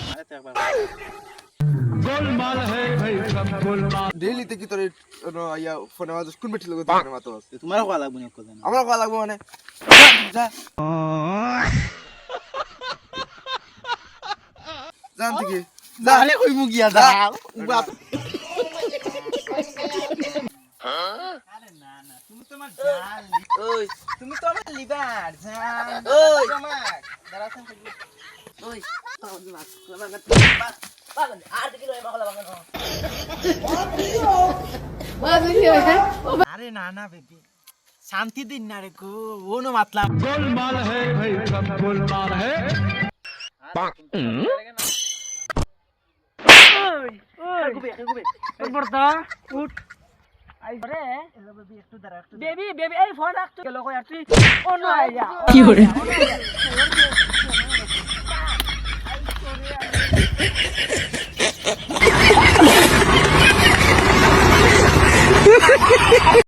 আরে তো একবার गोलमाल है भाई सब गोलमाल ডেইলি তে কি তোর ইয়া ফোনে মাতো কোন বেটি লোক ফোনে মাতো তোমারও কোয়া লাগবে না কথা না আমরা কল লাগবো মানে যা জান থেকে যা আরে কই মু গিয়া যা বাপ আরে না না তুমি তোমার জান ওই তুমি তো আমার লিভার জান ওই তোমার দাঁড়াও ওই আরে না না বেবি শান্তি দিন না রে গো ওনো মাতলাম गोलमाल है भाई सब गोलमाल है বেবি বেবি এই ফোন রাখতো গেল কই আর তুই অন্য আইয়া কি করে